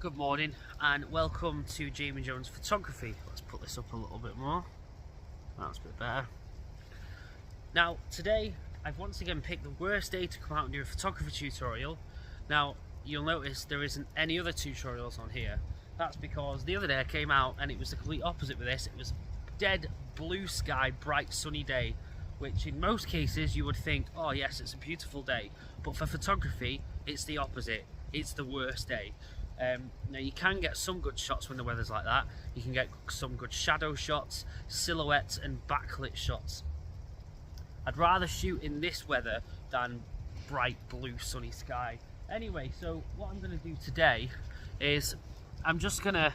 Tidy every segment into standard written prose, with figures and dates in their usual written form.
Good morning and welcome to Jamie Jones Photography. Let's put this up a little bit more. That's a bit better. Now today I've once again picked the worst day to come out and do a photography tutorial. Now you'll notice there isn't any other tutorials on here. That's because the other day I came out and it was the complete opposite with this. It was dead blue sky, bright sunny day, which in most cases you would think, oh yes, it's a beautiful day, but for photography it's the opposite. It's the worst day. Now you can get some good shots when the weather's like that. You can get some good shadow shots, silhouettes and backlit shots. I'd rather shoot in this weather than bright blue sunny sky. Anyway, so what I'm going to do today is I'm just going to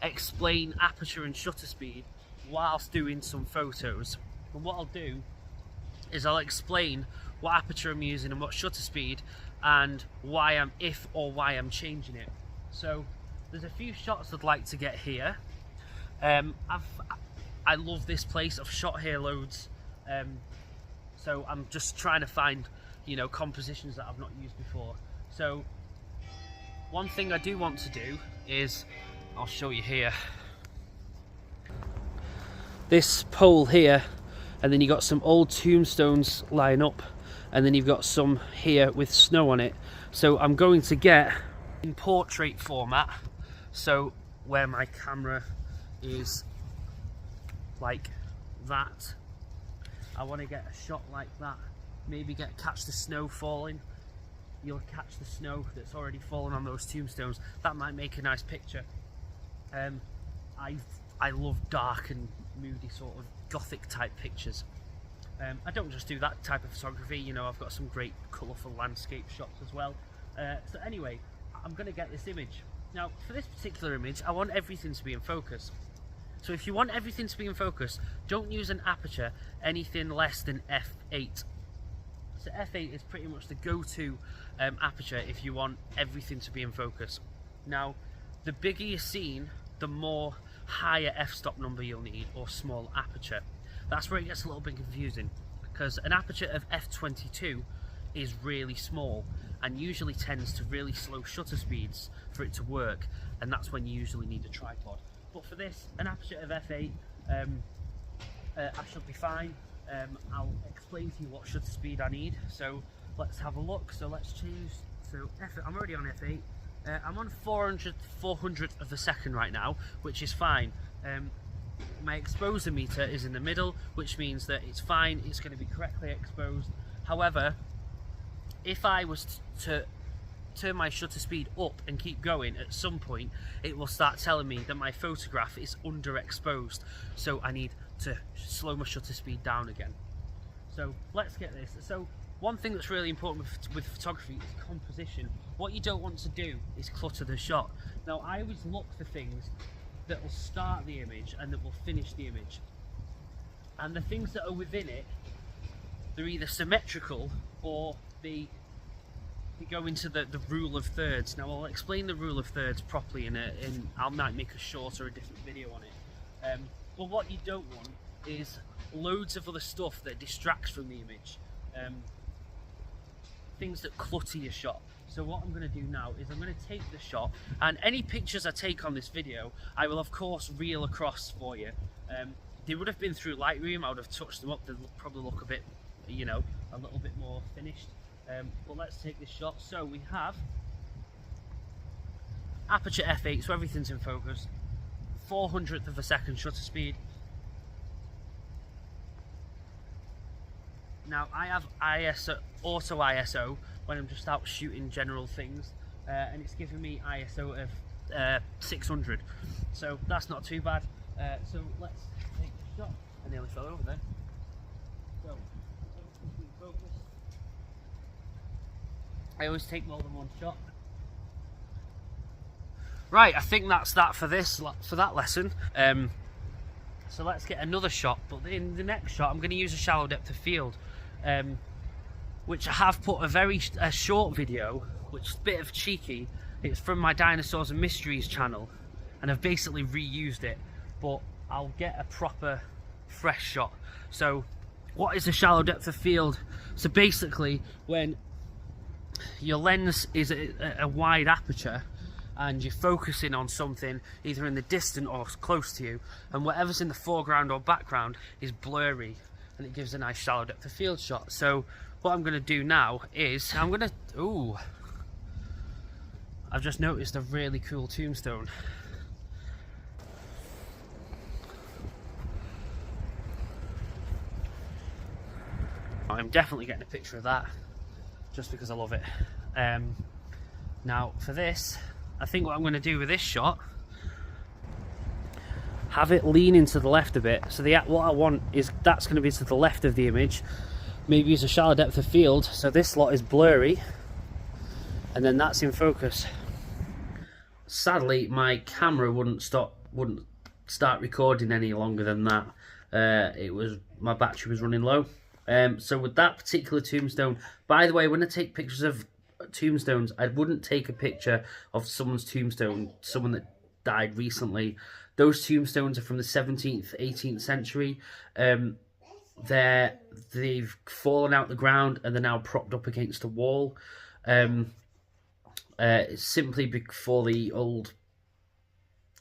explain aperture and shutter speed whilst doing some photos. And what I'll do is I'll explain what aperture I'm using and what shutter speed and why I'm changing it. So there's a few shots I'd like to get here. I love this place. I've shot here loads. So I'm just trying to find, compositions that I've not used before. So one thing I do want to do is, I'll show you here. This pole here, and then you got some old tombstones lying up, and then you've got some here with snow on it. So I'm going to get in portrait format, so where my camera is like that, I want to get a shot like that. Maybe catch the snow falling. You'll catch the snow that's already fallen on those tombstones. That might make a nice picture. I love dark and moody sort of gothic type pictures. I don't just do that type of photography, I've got some great colourful landscape shots as well. So anyway, I'm going to get this image. Now for this particular image I want everything to be in focus. So if you want everything to be in focus, don't use an aperture anything less than f8. So f8 is pretty much the go-to aperture if you want everything to be in focus. Now the bigger your scene, the more higher f-stop number you'll need, or small aperture. That's where it gets a little bit confusing, because an aperture of f22 is really small and usually tends to really slow shutter speeds for it to work, and that's when you usually need a tripod. But for this, an aperture of f8, I should be fine. I'll explain to you what shutter speed I need. So let's have a look. So let's choose. So I'm already on f8. I'm on 400th of a second right now, which is fine. My exposure meter is in the middle, which means that it's fine. It's going to be correctly exposed. However, if I was to turn my shutter speed up and keep going, at some point it will start telling me that my photograph is underexposed, so I need to slow my shutter speed down again. So let's get this. So one thing that's really important with photography is composition. What you don't want to do is clutter the shot. Now I always look for things that will start the image and that will finish the image, and the things that are within it, they're either symmetrical or they go into the rule of thirds. Now I'll explain the rule of thirds properly I might make a short or a different video on it. But what you don't want is loads of other stuff that distracts from the image, things that clutter your shot. So what I'm going to do now is I'm going to take the shot, and any pictures I take on this video I will of course reel across for you. They would have been through Lightroom. I would have touched them up. They'll probably look a bit, a little bit more finished. But let's take this shot. So we have aperture f8, so everything's in focus. 400th of a second shutter speed. Now I have auto ISO when I'm just out shooting general things, and it's giving me ISO of 600. So that's not too bad. So let's take the shot. I nearly fell over there. So focus. I always take more than one shot. Right, I think that's that for that lesson. So let's get another shot, but in the next shot I'm going to use a shallow depth of field, which I have put a short video, which is a bit of cheeky. It's from my Dinosaurs and Mysteries channel, and I've basically reused it, but I'll get a proper fresh shot. So what is a shallow depth of field? So basically when your lens is a wide aperture and you're focusing on something either in the distance or close to you, and whatever's in the foreground or background is blurry, and it gives a nice shallow depth of field shot. So what I'm going to do now is I'm going to... Ooh, I've just noticed a really cool tombstone. I'm definitely getting a picture of that just because I love it. Now for this, I think what I'm going to do with this shot, have it leaning to the left a bit. So what I want is that's going to be to the left of the image. Maybe use a shallow depth of field so this lot is blurry, and then that's in focus. Sadly, my camera wouldn't start recording any longer than that. My battery was running low. So with that particular tombstone, by the way, when I take pictures of tombstones, I wouldn't take a picture of someone's tombstone, someone that died recently. Those tombstones are from the 17th, 18th century. They've fallen out the ground and they're now propped up against a wall. Simply before the old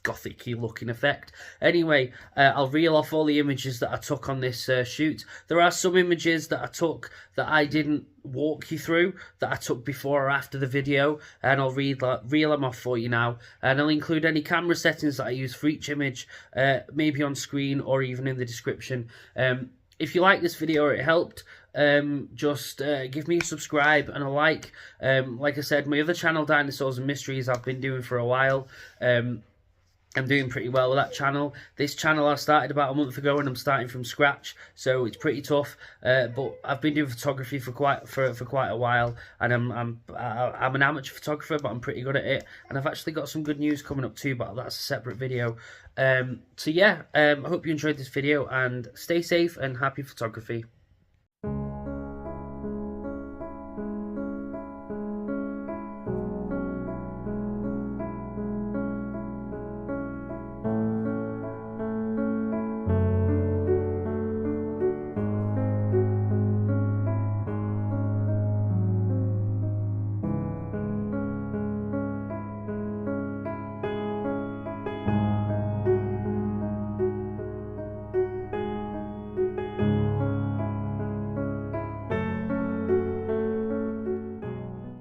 gothic-y looking effect. Anyway, I'll reel off all the images that I took on this shoot. There are some images that I took that I didn't walk you through, that I took before or after the video, and I'll reel them off for you now, and I'll include any camera settings that I use for each image, maybe on screen or even in the description. If you like this video or it helped, just give me a subscribe and a like. Like I said, my other channel, Dinosaurs and Mysteries, I've been doing for a while. I'm doing pretty well with that channel. This channel I started about a month ago, and I'm starting from scratch, so it's pretty tough. But I've been doing photography for quite a while, and I'm an amateur photographer, but I'm pretty good at it. And I've actually got some good news coming up too, but that's a separate video. So yeah, I hope you enjoyed this video, and stay safe and happy photography.